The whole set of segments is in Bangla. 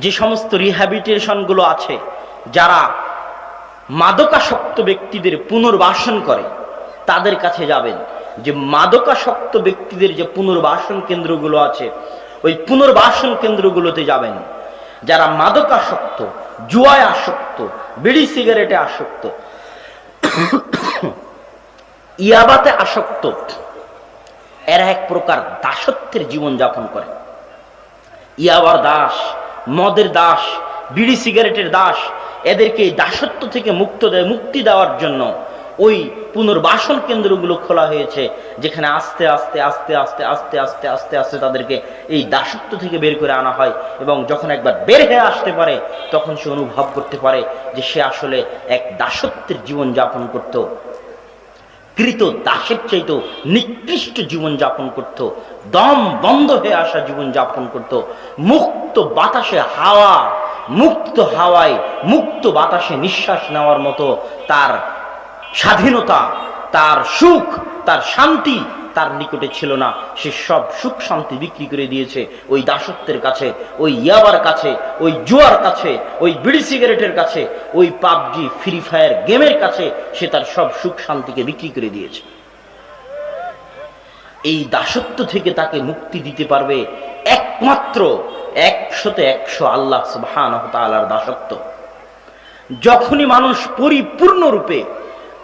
যে সমস্ত রিহ্যাবিলিটেশনগুলো আছে, যারা মাদকাসক্ত ব্যক্তিদের পুনর্বাসন করে, তাদের কাছে যাবেন। যে মাদকাসক্ত ব্যক্তিদের যে পুনর্বাসন কেন্দ্রগুলো আছে, ওই পুনর্বাসন কেন্দ্রগুলোতে যাবেন। যারা মাদকাসক্ত, জুয়ায় আসক্ত, বিড়ি সিগারেটে আসক্ত, ইয়াবাতে আসক্ত, এরা এক প্রকার দাসত্বের জীবন যাপন করে। ইয়াবার দাস, মদের দাস, বিড়ি সিগারেটের দাস, এদেরকে দাসত্ব থেকে মুক্তি দেওয়ার জন্য ওই পুনর্বাসন কেন্দ্রগুলো খোলা হয়েছে, যেখানে আস্তে আস্তে আস্তে আস্তে আস্তে আস্তে আস্তে আস্তে তাদেরকে এই দাসত্ব থেকে বের করে আনা হয়। এবং যখন একবার বের হয়ে আসতে পারে, তখন সে অনুভব করতে পারে যে সে আসলে এক দাসত্বের জীবন যাপন করত, কৃত দাসের চাইতেও নিকৃষ্ট জীবন যাপন করত, দম বন্ধ হয়ে আসা জীবন যাপন করত। মুক্ত বাতাসে হাওয়া, মুক্ত হাওয়ায় মুক্ত বাতাসে নিঃশ্বাস নেওয়ার মতো তার স্বাধীনতা, তার সুখ, তার শান্তি তার নিকটে ছিল না। সে সব সুখ শান্তি বিক্রি করে দিয়েছে ওই দাসত্বের কাছে, ওই ইয়াবার কাছে, ওই জুয়ার কাছে, ওই বিড়ি সিগারেটের কাছে, ওই পাবজি ফ্রি ফায়ার গেমের কাছে সে তার সব সুখ শান্তিকে বিক্রি করে দিয়েছে। এই দাসত্ব থেকে তাকে মুক্তি দিতে পারবে একমাত্র 100% আল্লাহ সুবহানাহু ওয়া তাআলার দাসত্ব। যখনই মানুষ পরিপূর্ণরূপে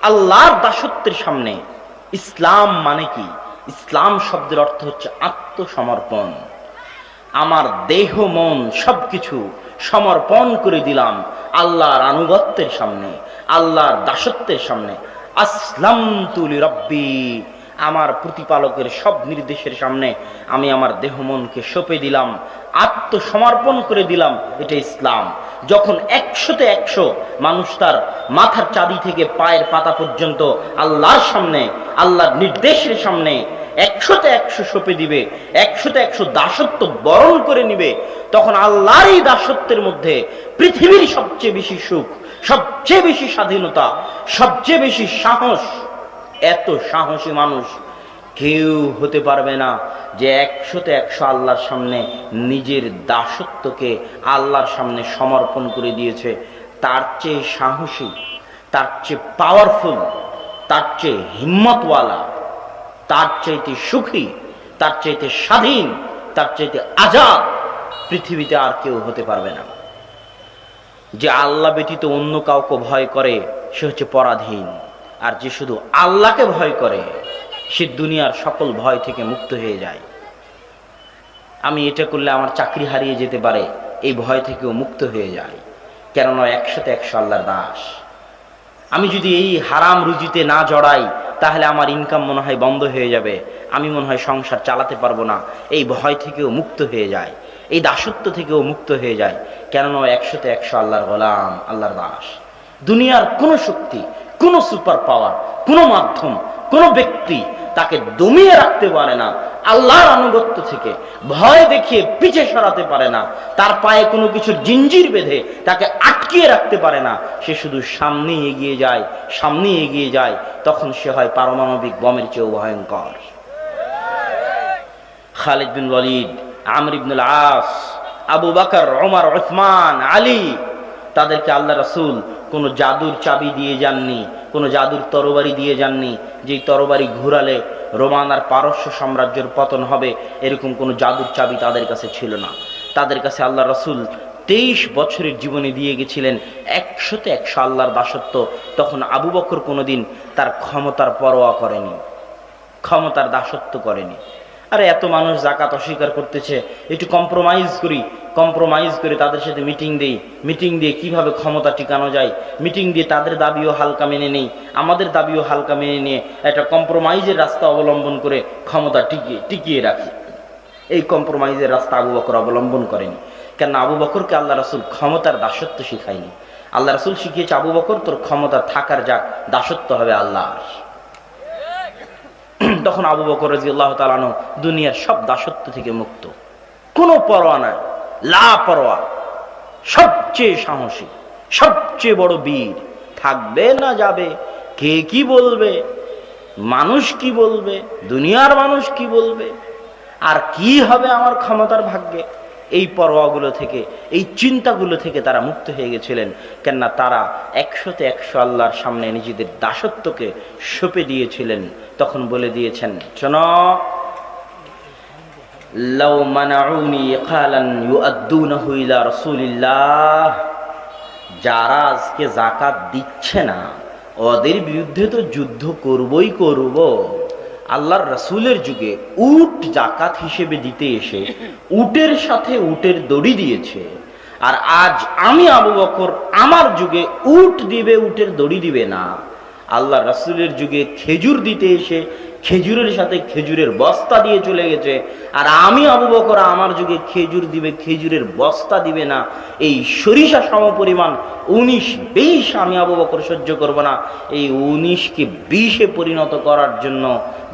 আল্লাহর দাসত্বের সামনে, ইসলাম মানে কি? ইসলাম শব্দের অর্থ হচ্ছে আত্মসমর্পণ। আমার দেহ মন সবকিছু সমর্পণ করে দিলাম আল্লাহর আনুগত্যের সামনে, আল্লাহর দাসত্বের সামনে। আসলামতু লিরাব্বি, আমার প্রতিপালকের সব নির্দেশের সামনে আমি আমার দেহ মনকে সঁপে দিলাম, আত্মসমর্পণ করে দিলাম। এটা ইসলাম। যখন 100% মানুষ তার মাথার চাঁদি থেকে পায়ের পাতা পর্যন্ত আল্লাহর সামনে, আল্লাহর নির্দেশের সামনে 100% সঁপে দিবে, 100% দাসত্ব বরণ করে নিবে, তখন আল্লাহর এই দাসত্বের মধ্যে পৃথিবীর সবচেয়ে বেশি সুখ, সবচেয়ে বেশি স্বাধীনতা, সবচেয়ে বেশি সাহস। এত সাহসী মানুষ কেউ হতে পারবে না যে 100% আল্লাহর সামনে নিজের দাসত্বকে আল্লাহর সামনে সমর্পণ করে দিয়েছে। তার চেয়ে সাহসী, তার চেয়ে পাওয়ারফুল, তার চেয়ে হিম্মতওয়ালা, তার চাইতে সুখী, তার চাইতে স্বাধীন, তার চাইতে আজাদ পৃথিবীতে আর কেউ হতে পারবে না। যে আল্লাহ ব্যতীত অন্য কাউকে ভয় করে সে হচ্ছে পরাধীন, আর যে শুধু আল্লাহকে ভয় করে সে দুনিয়ার সকল ভয় থেকে মুক্ত হয়ে যায়। আমি এটা করলে আমার চাকরি হারিয়ে যেতে পারে, এই ভয় থেকেও মুক্ত হয়ে যায়, কেননা 100% আল্লাহর দাস। আমি যদি এই হারাম রুজিতে না জড়াই, তাহলে আমার ইনকাম মনে হয় বন্ধ হয়ে যাবে, আমি মনে হয় সংসার চালাতে পারবো না। এই ভয় থেকেও মুক্ত হয়ে যায়, এই দাসত্ব থেকেও মুক্ত হয়ে যায়, কেননা 100% আল্লাহর গোলাম, আল্লাহর দাস। দুনিয়ার কোনো শক্তি, কোনো সুপার পাওয়ার, কোনো মাধ্যম, কোনো ব্যক্তি তাকে দমিয়ে রাখতে পারে না। আল্লাহর আনুগত্য থেকে ভয় দেখিয়ে পিছে সরাতে পারে না, তার পায়ে কোনো কিছুর জিঞ্জির বেঁধে তাকে আটকিয়ে রাখতে পারে না। সে শুধু সামনে এগিয়ে যায়, সামনে এগিয়ে যায়, তখন সে হয় পারমাণবিক বমের চেয়েও ভয়ঙ্কর। খালিদ বিন ওয়ালিদ, আমর ইবনুল আস, আবু বকর, ওমর, উসমান, আলী, তাদেরকে আল্লাহ রাসূল কোনো জাদুর চাবি দিয়ে যাননি, কোনো জাদুর তরবারি দিয়ে যাননি, যেই তরবারি ঘুরালে রোমান আর পারস্য সাম্রাজ্যের পতন হবে, এরকম কোনো জাদুর চাবি তাদের কাছে ছিল না। তাদের কাছে আল্লাহ রাসূল 23 বছরের জীবনে দিয়ে গেছিলেন 100% আল্লাহর দাসত্ব। তখন আবু বকর কোনোদিন তার ক্ষমতার পরোয়া করেনি, ক্ষমতার দাসত্ব করেনি। আরে এত মানুষ যাকাত অস্বীকার করতেছে, একটু কম্প্রোমাইজ করি, কম্প্রোমাইজ করে তাদের সাথে মিটিং দেই, মিটিং দিয়ে কিভাবে ক্ষমতা টিকানো যায়, মিটিং দিয়ে তাদের দাবিও হালকা মেনে নেই, আমাদের দাবিও হালকা মেনে নিয়ে একটা কম্প্রোমাইজের রাস্তা অবলম্বন করে ক্ষমতা টিকিয়ে রাখি। এই কম্প্রোমাইজের রাস্তা আবু বকর অবলম্বন করেনি, কেন আবু বকরকে আল্লাহ রাসূল ক্ষমতার দাসত্ব শিখায়নি। আল্লাহ রাসূল শিখিয়েছে, আবু বকর তোর ক্ষমতা থাকার যাক, দাসত্ব হবে আল্লাহর। তখন আবু বকর রাদিয়াল্লাহু তাআলা আনহু দুনিয়ার সব দাসত্ব থেকে মুক্ত, কোনো পরোয়া নাই, লাপরোয়া, সবচেয়ে সাহসী, সবচেয়ে বড় বীর। থাকবে না যাবে, কে কি বলবে, মানুষ কি বলবে, দুনিয়ার মানুষ কি বলবে, আর কি হবে আমার ক্ষমতার ভাগ্যে, এই পরোয়াগুলো থেকে, এই চিন্তাগুলো থেকে তারা মুক্ত হয়ে গেছিলেন। কেননা তারা 100-100 আল্লাহর সামনে নিজেদের দাসত্বকে সঁপে দিয়েছিলেন। তখন বলে দিয়েছেন, শোনো, লাউ মানাউনি ইকালান ইউআদ্দুনাহু ইলা রাসূলিল্লাহ, যারা আজকে যাকাত দিচ্ছে না ওদের বিরুদ্ধে তো যুদ্ধ করবই করব। আল্লাহর রাসূলের যুগে উট যাকাত হিসেবে দিতে এসে উটের সাথে উটের দড়ি দিয়েছে, আর আজ আমি আবু বকর আমার যুগে উট দিবে, উটের দড়ি দিবে না। আল্লাহ রাসূলের যুগে খেজুর দিতে এসে খেজুরের সাথে খেজুরের বস্তা দিয়ে চলে গেছে, আর আমি আবু বকর আমার যুগে খেজুর দিবে, খেজুরের বস্তা দিবে না। এই সরিষা সমপরিমাণ 19-20 আমি আবু বকর সহ্য করব না। এই 19কে 20-এ পরিণত করার জন্য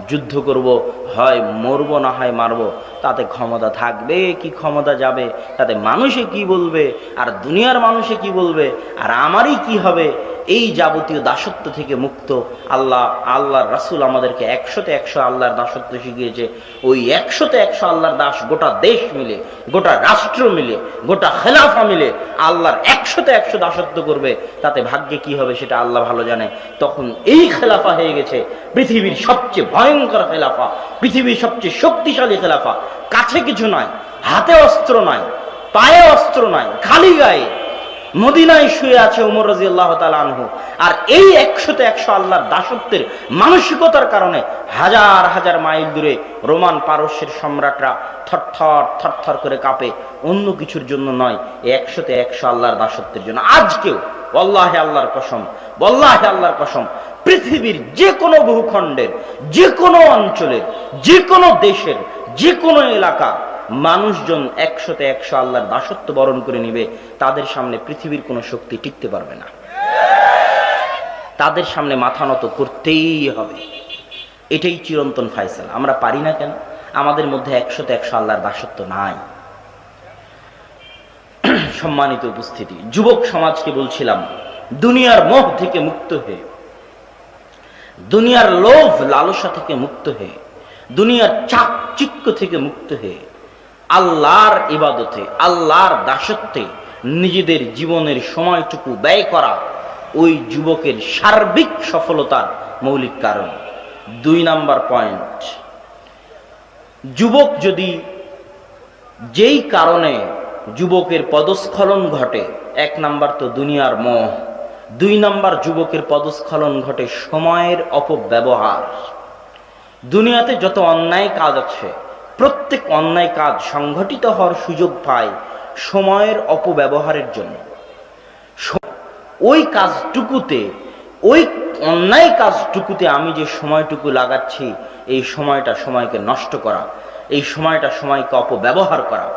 যুদ্ধ করব, হয় মরব না হয় মারব। তাতে ক্ষমতা থাকবে কি ক্ষমতা যাবে, তাতে মানুষে কি বলবে আর দুনিয়ার মানুষে কি বলবে, আর আমারই কি হবে। এই যাবতীয় দাসত্ব থেকে মুক্ত আল্লাহর রাসূল আমাদেরকে 100-100 আল্লাহর দাসত্ব শিখিয়েছে। ওই 100-100 আল্লাহর দাস গোটা দেশ মিলে, গোটা রাষ্ট্র মিলে, গোটা খেলাফা মিলে আল্লাহর 100-100 দাসত্ব করবে। তাতে ভাগ্যে কি হবে সেটা আল্লাহ ভালো জানে। তখন এই খেলাফা হয়ে গেছে পৃথিবীর সবচেয়ে ভয়ঙ্কর খেলাফা, পৃথিবীর সবচেয়ে শক্তিশালী খেলাফা। কাছে কিছু নয়, হাতে অস্ত্র নাই, পায়ে অস্ত্র নাই, খালি গায়ে মদিনায় শুয়ে আছে ওমর রাদিয়াল্লাহু তাআলা আনহু। আর এই 100-100 আল্লাহর দাসত্বের মানসিকতার কারণে হাজার হাজার মাইল দূরে রোমান পারস্যের সম্রাটরা থরথর থরথর করে কাঁপে, অন্য কিছুর জন্য নয়, 100-100 আল্লাহর দাসত্বের জন্য। আজকেও ওয়াল্লাহি আল্লাহর কসম, ওয়াল্লাহি আল্লাহর কসম, পৃথিবীর যে কোনো ভূখণ্ডের, যে কোনো অঞ্চলের, যে কোনো দেশের, যে কোনো এলাকা মানুষজন 100-100 আল্লাহর দাসত্ব বরণ করে নিবে, তাদের সামনে পৃথিবীর কোনো শক্তি টিকতে পারবে না। তাদের সামনে মাথা নত করতেই হবে। এটাই চিরন্তন ফায়সালা। আমরা পারি না কেন? আমাদের মধ্যে 100-100 আল্লাহর দাসত্ব নাই। সম্মানিত উপস্থিতি, যুবক সমাজকে বলছিলাম, দুনিয়ার মোহ থেকে মুক্ত হয়ে, দুনিয়ার লোভ লালসা থেকে মুক্ত হয়ে, দুনিয়ার চাকচিক্য থেকে মুক্ত হয়ে আল্লাহর ইবাদতে, আল্লাহর দাসত্বে নিজেদের জীবনের সময়টুকু ব্যয় করা ওই যুবকের সার্বিক সফলতার মৌলিক কারণ। 2 নাম্বার পয়েন্ট, যুবক যদি যেই কারণে যুবকের পদস্খলন ঘটে, 1 নাম্বার তো দুনিয়ার মোহ, 2 নাম্বার যুবকের পদস্খলন ঘটে সময়ের অপব্যবহার। দুনিয়াতে যত অন্যায় কাজ আছে, প্রত্যেক অন্যায় কাজ সংঘটিত হওয়ার সুযোগ পায় সময়ের অপব্যবহারের জন্য। ওই কাজটুকুতে, ওই অন্যায় কাজটুকুতে আমি যে সময়টুকু লাগাচ্ছি, এই সময়টা সময়কে নষ্ট করা, এই সময়টা সময়কে অপব্যবহার করা।